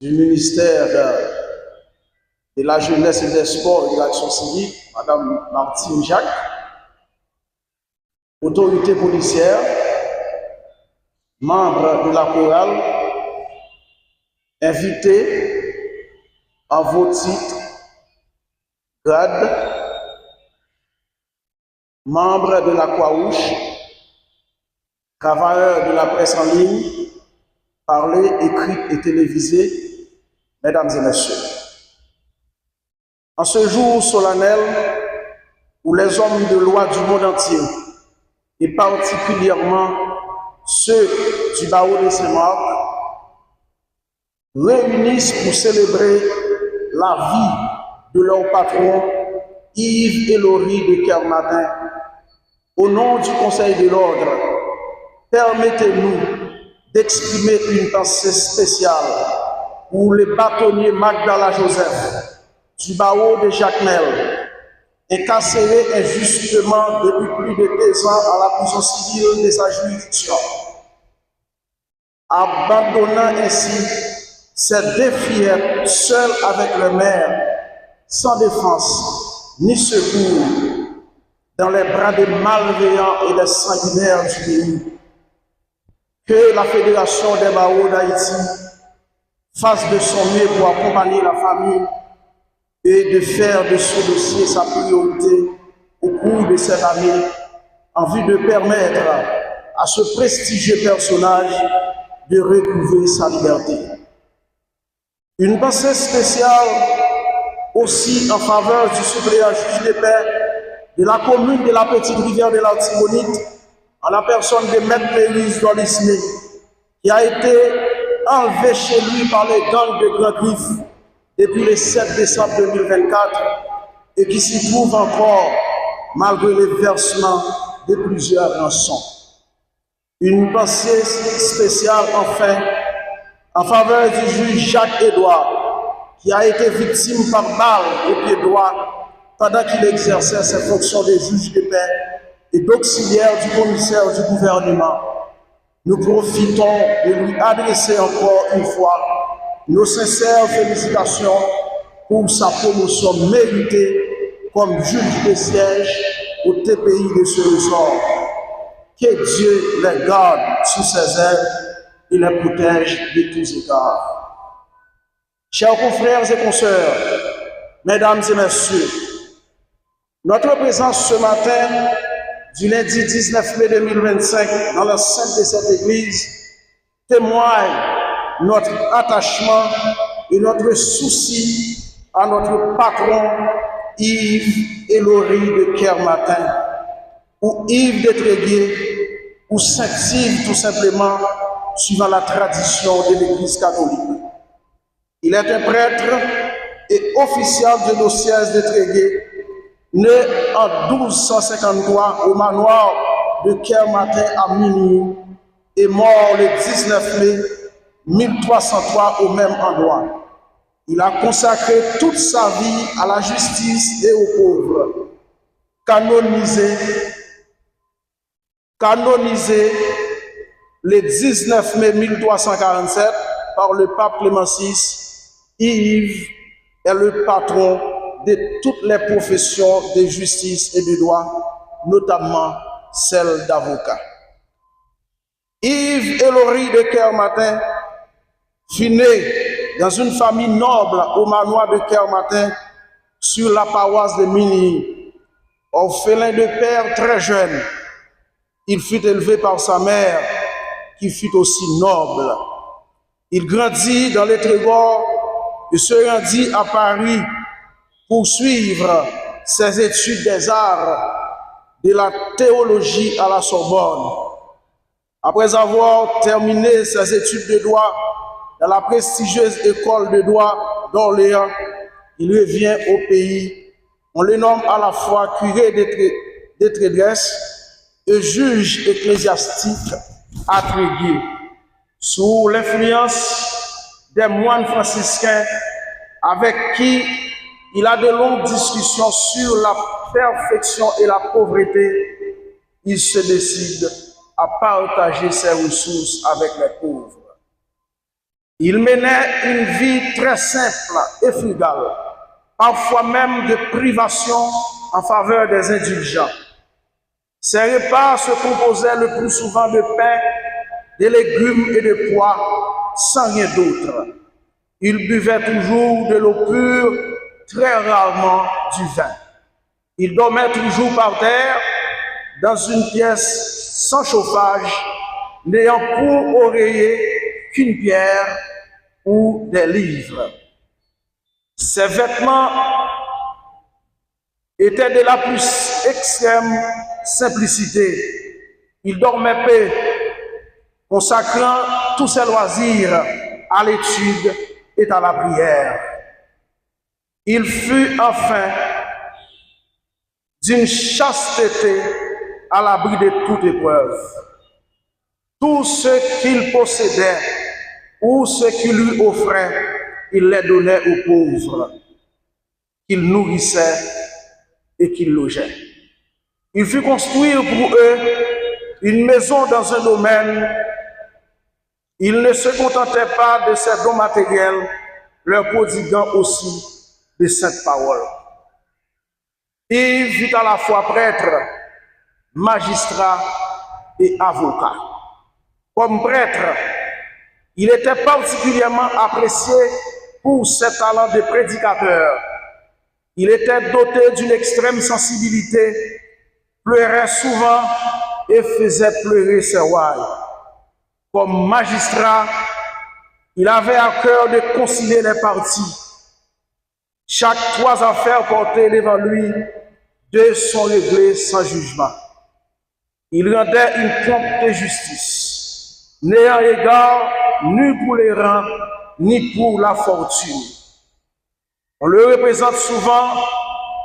du ministère de la Jeunesse et des Sports et de l'Action civique, Mme Martine Jacques, autorité policière, membre de la chorale, invité en vos titres, grades, membre de la Croix-Rouge, travailleurs de la presse en ligne, parlée, écrite et télévisée, mesdames et messieurs. En ce jour solennel où les hommes de loi du monde entier, et particulièrement ceux du barreau de Saint-Marc, réunissent pour célébrer la vie de leur patron Yves et Laurie de Kermatin, au nom du Conseil de l'Ordre, permettez-nous d'exprimer une pensée spéciale pour les bâtonniers Magdala Joseph du barreau de Jacmel, incarcéré injustement depuis plus de 2 ans à la prison civile de sa juridiction, abandonnant ainsi ces 2 fillettes seules avec leur mère, sans défense ni secours, dans les bras des malveillants et des sanguinaires du pays. Que la Fédération des barreaux d'Haïti fasse de son mieux pour accompagner la famille et de faire de ce dossier sa priorité au cours de cette année, en vue de permettre à ce prestigieux personnage de recouvrer sa liberté. Une pensée spéciale aussi en faveur du suppléant juge de paix de la commune de la Petite Rivière de l'Artibonite, en la personne de Maître Élise Dolisné, qui a été enlevé chez lui par les gangs de Grand Griffe depuis le 7 décembre 2024 et qui s'y trouve encore malgré les versements de plusieurs rançons. Une pensée spéciale enfin en faveur du juge Jacques-Édouard, qui a été victime par balle au pied droit pendant qu'il exerçait ses fonctions de juge de paix et d'auxiliaire du commissaire du gouvernement. Nous profitons de lui adresser encore une fois nos sincères félicitations pour sa promotion méritée comme juge de siège au TPI de ce ressort. Que Dieu les garde sous ses ailes et les protège de tous égards. Chers confrères et consoeurs, mesdames et messieurs, notre présence ce matin du lundi 19 mai 2025 dans la sainte de cette église témoigne notre attachement et notre souci à notre patron Yves et Laurie de Kermatin, ou Yves de Tréguier, ou Saint-Yves tout simplement, suivant la tradition de l'Église catholique. Il est un prêtre et officiel de diocèse de Tréguier, né en 1253 au manoir de Kermatin à minuit et mort le 19 mai 1303 au même endroit. Il a consacré toute sa vie à la justice et aux pauvres. Canonisé le 19 mai 1347 par le pape Clément VI, Yves est le patron de toutes les professions de justice et de droit, notamment celle d'avocat. Yves et Laurie de Kermatin fut né dans une famille noble au manoir de Kermatin sur la paroisse de Mini. Orphelin de père très jeune, il fut élevé par sa mère, qui fut aussi noble. Il grandit dans les Trégors et se rendit à Paris pour suivre ses études des arts, de la théologie à la Sorbonne. Après avoir terminé ses études de droit dans la prestigieuse école de droit d'Orléans, il revient au pays. On le nomme à la fois curé de Tréguès et juge ecclésiastique à Tréguier. Sous l'influence des moines franciscains avec qui il a de longues discussions sur la perfection et la pauvreté, il se décide à partager ses ressources avec les pauvres. Il menait une vie très simple et frugale, parfois même de privation en faveur des indigents. Ses repas se composaient le plus souvent de pain, de légumes et de pois, sans rien d'autre. Il buvait toujours de l'eau pure, très rarement du vin. Il dormait toujours par terre, dans une pièce sans chauffage, n'ayant pour oreiller qu'une pierre ou des livres. Ses vêtements étaient de la plus extrême simplicité. Il dormait peu, consacrant tous ses loisirs à l'étude et à la prière. Il fut enfin d'une chasteté à l'abri de toute épreuve. Tout ce qu'il possédait ou ce qu'il lui offrait, il les donnait aux pauvres, qu'il nourrissait et qu'il logeait. Il fut construire pour eux une maison dans un domaine. Il ne se contentait pas de ses dons matériels, leur prodiguant aussi de saintes paroles. Il fut à la fois prêtre, magistrat et avocat. Comme prêtre, il était particulièrement apprécié pour ses talents de prédicateur. Il était doté d'une extrême sensibilité, pleurait souvent et faisait pleurer ses ouailles. Comme magistrat, il avait à cœur de concilier les parties. Chaque 3 affaires portées devant lui, 2 sont réglées sans jugement. Il rendait une prompte justice, n'ayant égard ni pour les rangs, ni pour la fortune. On le représente souvent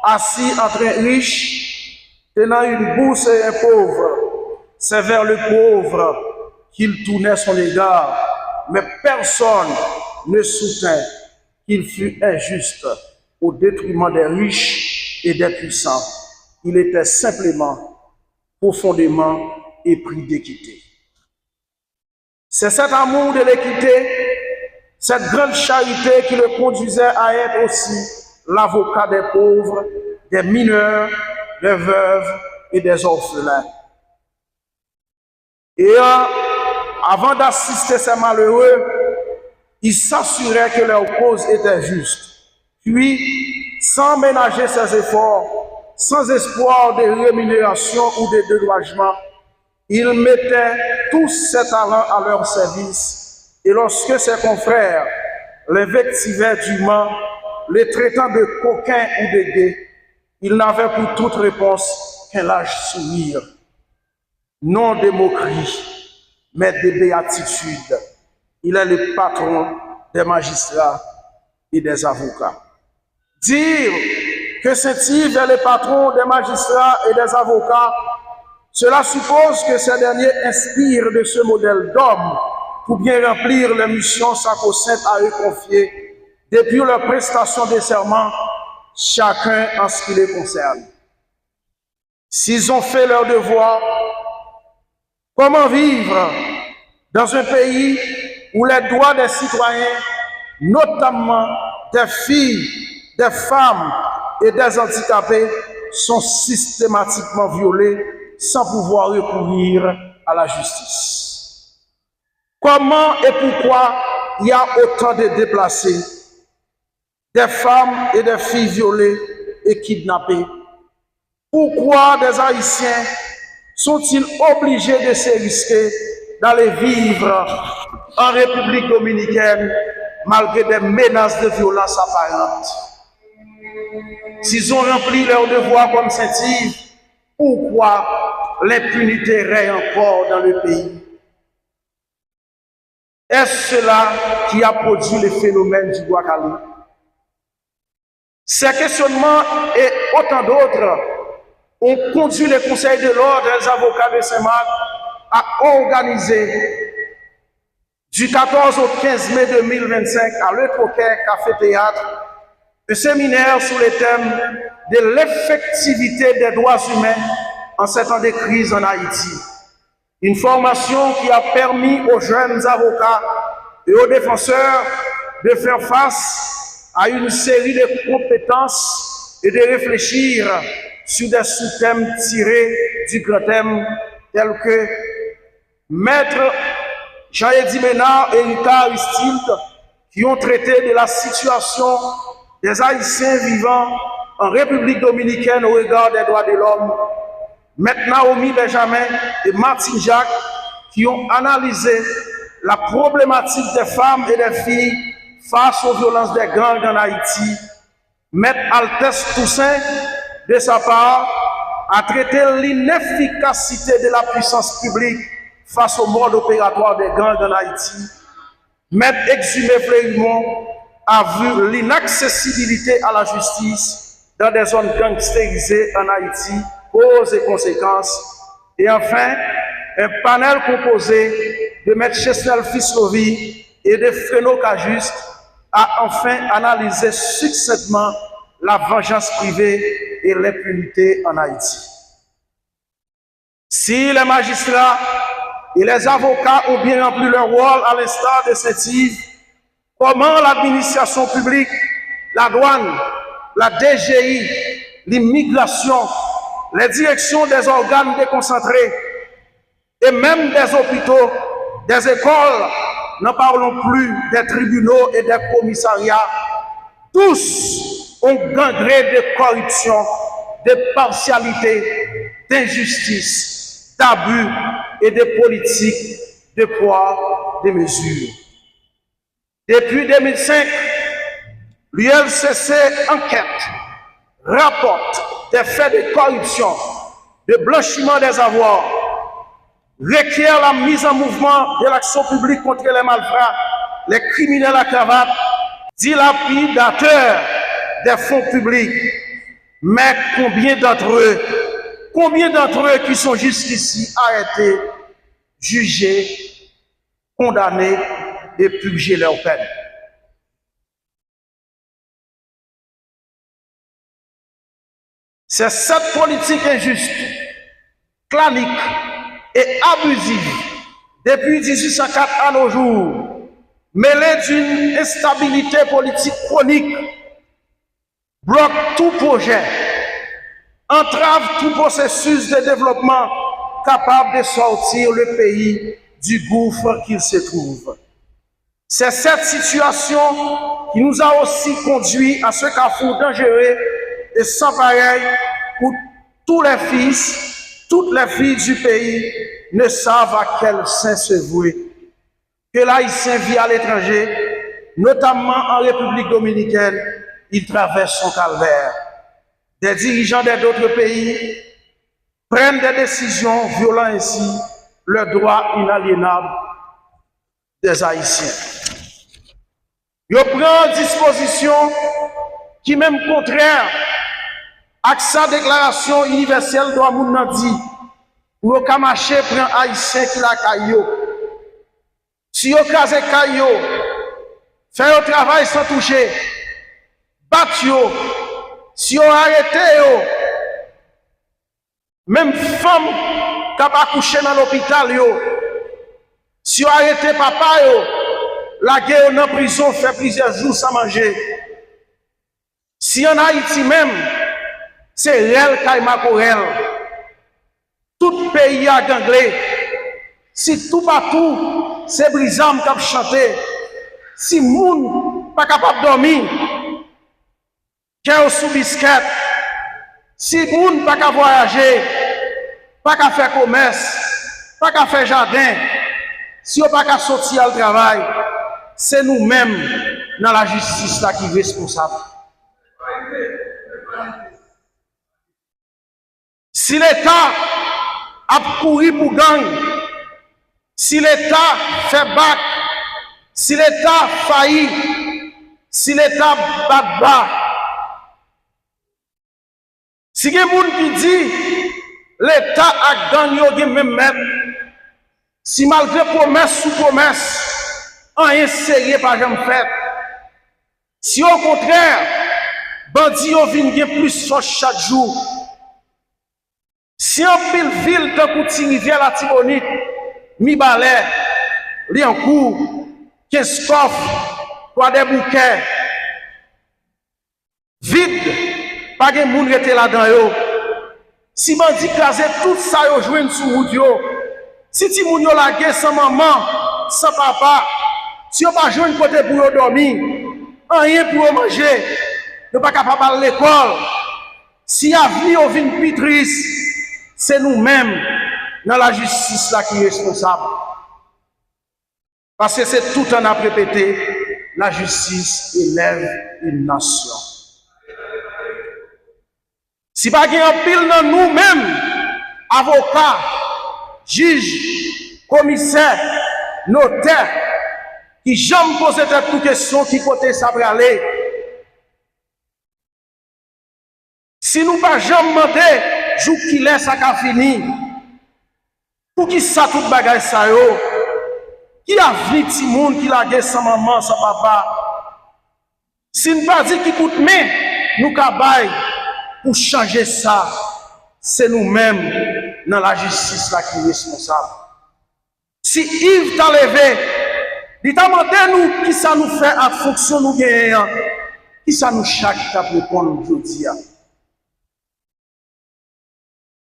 assis entre un riche, tenant une bourse et un pauvre. C'est vers le pauvre qu'il tournait son égard, mais personne ne soutint qu'il fût injuste au détriment des riches et des puissants. Il était simplement, profondément épris d'équité. C'est cet amour de l'équité, cette grande charité qui le conduisait à être aussi l'avocat des pauvres, des mineurs, des veuves et des orphelins. Et avant d'assister ces malheureux, il s'assurait que leur cause était juste. Puis, sans ménager ses efforts, sans espoir de rémunération ou de dédommagement, il mettait tous ses talents à leur service. Et lorsque ses confrères l'invectivaient dûment, les traitant de coquins ou de gays, il n'avait pour toute réponse qu'un large sourire. Non de moquerie, mais de béatitude. Il est le patron des magistrats et des avocats. Dire que Saint-Yves est le patron des magistrats et des avocats, cela suppose que ces derniers inspirent de ce modèle d'homme pour bien remplir les missions sacro-saintes à eux confiées depuis leur prestation de serment, chacun en ce qui les concerne. S'ils ont fait leur devoir, comment vivre dans un pays où les droits des citoyens, notamment des filles, des femmes et des handicapés, sont systématiquement violés sans pouvoir recourir à la justice? Comment et pourquoi il y a autant de déplacés, des femmes et des filles violées et kidnappées? Pourquoi des Haïtiens sont-ils obligés de se risquer d'aller vivre en République dominicaine malgré des menaces de violence apparentes? S'ils ont rempli leur devoir comme Saint-Yves, pourquoi l'impunité règne encore dans le pays? Est-ce cela qui a produit le phénomène du Guacali? Ces questionnements et autant d'autres ont conduit le Conseil de l'Ordre des avocats de Saint-Marc à organiser du 14 au 15 mai 2025 à Le Troquet Café Théâtre un séminaire sur le thème de l'effectivité des droits humains en ces temps de crise en Haïti. Une formation qui a permis aux jeunes avocats et aux défenseurs de faire face à une série de compétences et de réfléchir sur des sous-thèmes tirés du grand thème tels que Maître Jean-Eddy Ménard et Rita Aristide, qui ont traité de la situation des Haïtiens vivant en République dominicaine au regard des droits de l'homme, Maître Naomi Benjamin et Martine Jacques, qui ont analysé la problématique des femmes et des filles face aux violences des gangs en Haïti. Maître Altesse Toussaint, de sa part, a traité l'inefficacité de la puissance publique face au mode opératoire des gangs en Haïti. Maître Exhumé Fleurimont a vu l'inaccessibilité à la justice dans des zones gangstérisées en Haïti, causes et conséquences. Et enfin, un panel composé de Maître Chesnel Fislovi et de Freno Cajuste a enfin analysé succinctement la vengeance privée et l'impunité en Haïti. Si les magistrats et les avocats ont bien rempli leur rôle à l'instar de Saint-Yves, comment l'administration publique, la douane, la DGI, l'immigration, les directions des organes déconcentrés et même des hôpitaux, des écoles, n'en parlons plus, des tribunaux et des commissariats, tous ont gangré de corruption, de partialité, d'injustice, d'abus et de politiques de poids, de mesure. Depuis 2005, l'ULCC enquête, rapporte des faits de corruption, de blanchiment des avoirs, requiert la mise en mouvement de l'action publique contre les malfrats, les criminels à cravate, dilapidateurs des fonds publics. Mais combien d'entre eux qui sont jusqu'ici arrêtés, jugés, condamnés et purgés leur peine? C'est cette politique injuste, clanique et abusive depuis 1804 à nos jours, mêlée d'une instabilité politique chronique, bloque tout projet, entrave tout processus de développement capable de sortir le pays du gouffre qu'il se trouve. C'est cette situation qui nous a aussi conduit à ce carrefour dangereux et sans pareil où tous les fils, toutes les filles du pays ne savent à quel sein se vouer. Que l'Haïtien vit à l'étranger, notamment en République dominicaine, il traverse son calvaire. Des dirigeants d'autres pays prennent des décisions violant ainsi le droit inaliénable des Haïtiens. Ils prennent disposition qui même contraire à sa déclaration universelle de l'amour dit, où le Kamaché prend Haïtien qui la caillou. Si vous casez caillou, fait le travail sans toucher, battre yo, si vous arrêtez yo, même femme qui a accouché dans l'hôpital yo, si vous arrêtez papa yo, la guerre dans la prison fait plusieurs jours sans manger. Si en Haïti même, c'est réel Kaima Korel. Tout pays a ganglé. Si tout partout, c'est Brisam qui a chanté. Si moun pas capable de dormir, qu'est sous biscuit. Si moun pas capable de voyager, pas qu'à faire commerce, pas qu'à faire jardin, si on pas qu'à sortir au travail, c'est nous-mêmes dans la justice là qui est responsable. Si l'État a couru pour gang, si l'État fait bac, si l'État faillit, si l'État bat bas, si il y a des gens qui disent l'État a gagné même même, si malgré promesse sous promesse, rien sérieux par jamais fait, si au contraire, bandits viennent plus fort chaque jour, si on pile ville de Kouti rivière la Tibonite, mi balai, li en cours, 15 coffres, pour des bouquets, vide, pas de monde qui était là-dedans. Si on dit craser tout ça, yo joue sous route yo. Si ti moun yo la sans maman, sans papa, si on pas jouer côté pour dormir, rien pour manger, ne pas capable aller à l'école. Si l'avenir vient pitris, c'est nous-mêmes dans la justice là qui est responsable. Parce que c'est tout en a répété, la justice élève une nation. Si pas qu'il y a un pile dans nous-mêmes, avocats, juges, commissaires, notaires, qui jamais posé toute question qui côté ça va aller. Si nous pas jamais demandé, jour qui laisse ça qu'a fini, pour qui ça tout bagage ça yo, qui a venu petit monde qui la guerre sans maman, sans papa. Si nous pas dit qui coûte mais nous cabaye pour changer ça, c'est nous-mêmes dans la justice là qui est responsable. Si Yves t'a levé, il t'a demandé nous qui ça nous fait en fonction nous gagnons, qui ça nous chaque t'a répondre aujourd'hui.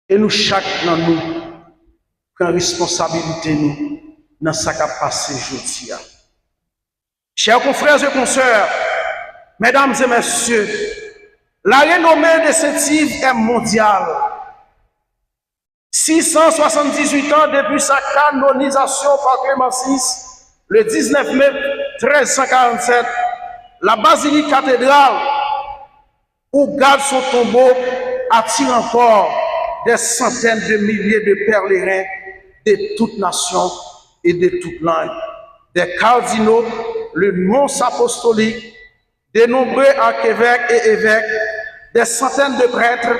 Et nous chaque dans nous prend responsabilité nous dans ce qui a passé aujourd'hui. Chers confrères et consoeurs, mesdames et messieurs, la renommée de cette île est mondiale. 678 ans depuis sa canonisation par Clément VI, le 19 mai 1347, la basilique cathédrale où garde son tombeau attire encore des centaines de milliers de pèlerins de toutes nations et de toutes langues, des cardinaux, le nonce apostolique, de nombreux archevêques et évêques, des centaines de prêtres,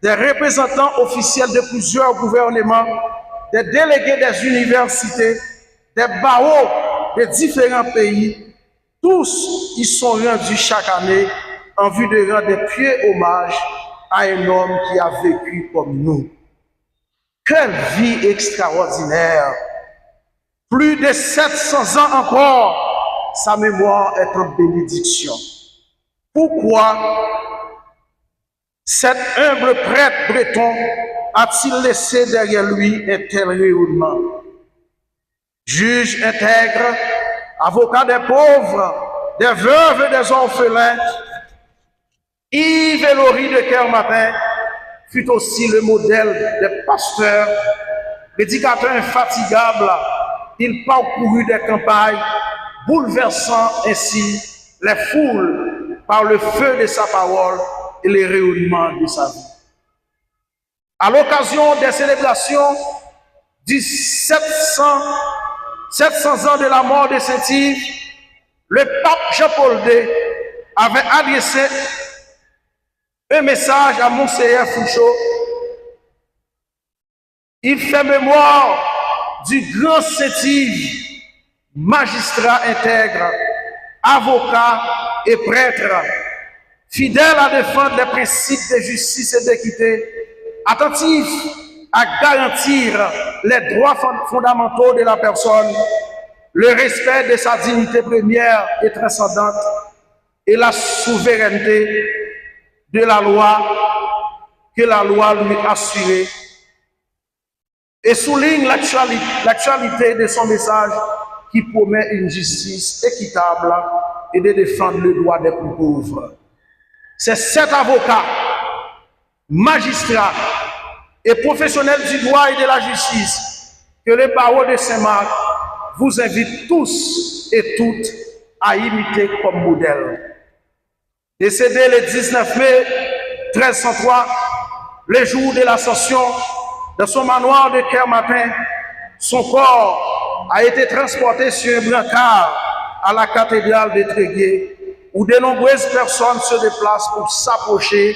des représentants officiels de plusieurs gouvernements, des délégués des universités, des barreaux de différents pays, tous y sont rendus chaque année en vue de rendre des pieux hommages à un homme qui a vécu comme nous. Quelle vie extraordinaire! Plus de 700 ans encore, sa mémoire est en bénédiction. Pourquoi cet humble prêtre breton a-t-il laissé derrière lui un tel rayonnement? Juge intègre, avocat des pauvres, des veuves et des orphelins, Yves Elory de Kermatin fut aussi le modèle des pasteurs, prédicateur infatigable. Il parcourut des campagnes, bouleversant ainsi les foules par le feu de sa parole et les rayonnements de sa vie. À l'occasion des célébrations du 700 ans de la mort de Saint-Yves, le pape Jean-Paul II avait adressé un message à Monseigneur Fouchot. Il fait mémoire du grand Saint-Yves, magistrat intègre, avocat et prêtre, fidèle à défendre les principes de justice et d'équité, attentif à garantir les droits fondamentaux de la personne, le respect de sa dignité première et transcendante et la souveraineté de la loi que la loi lui assurait, et souligne l'actualité de son message qui promet une justice équitable et de défendre le droit des plus pauvres. C'est cet avocat, magistrat et professionnel du droit et de la justice que le barreau de Saint-Marc vous invite tous et toutes à imiter comme modèle. Décédé le 19 mai 1303, le jour de l'ascension, dans son manoir de Kermatin, son corps a été transporté sur un brancard à la cathédrale de Tréguier, où de nombreuses personnes se déplacent pour s'approcher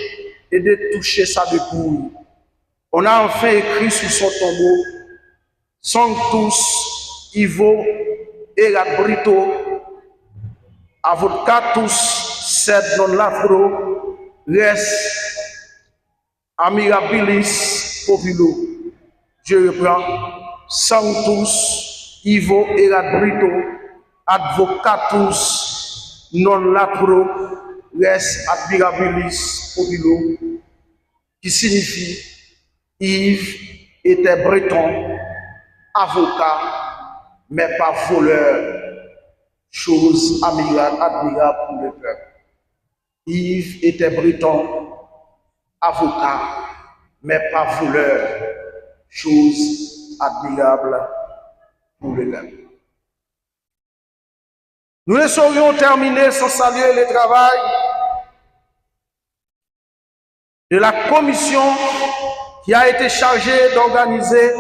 et de toucher sa dépouille. On a enfin écrit sur son tombeau « Sanctus Ivo erat Brito, avocatus sed non lafro, res amirabilis populo ». Je reprends « Sanctus Ivo erat Brito, advocatus non latro res admirabilis populo, qui signifie Yves était breton, avocat, mais pas voleur, chose admirable pour le peuple. Yves était breton, avocat, mais pas voleur, chose admirable pour le peuple. Nous ne saurions terminer sans saluer le travail de la commission qui a été chargée d'organiser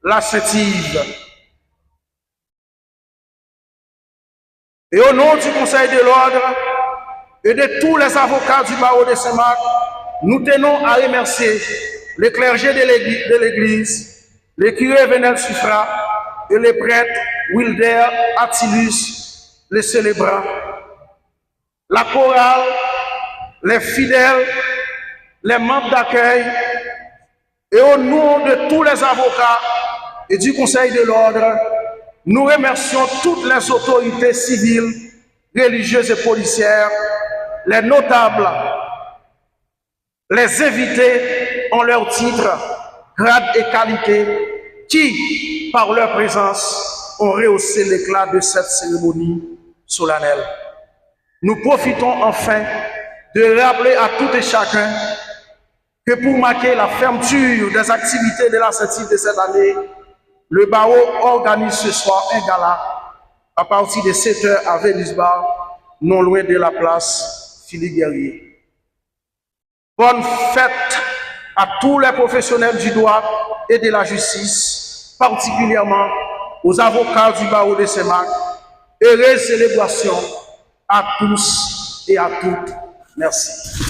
la Saint-Yves. Et au nom du Conseil de l'Ordre et de tous les avocats du barreau de Saint-Marc, nous tenons à remercier les clergés de l'Église, les curés Venel Suffra et les prêtres Wilder Attilus, les célébrants, la chorale, les fidèles, les membres d'accueil, et au nom de tous les avocats et du Conseil de l'Ordre, nous remercions toutes les autorités civiles, religieuses et policières, les notables, les invités en leur titre, grade et qualité, qui, par leur présence, ont rehaussé l'éclat de cette cérémonie solennelle. Nous profitons enfin de rappeler à tout et chacun que pour marquer la fermeture des activités de la Saint-Yves de cette année, le barreau organise ce soir un gala à partir de 7h à Vénus-Bar, non loin de la place Philippe Guerrier. Bonne fête à tous les professionnels du droit et de la justice, particulièrement aux avocats du barreau de Saint-Marc. Heureuse célébration à tous et à toutes. Merci.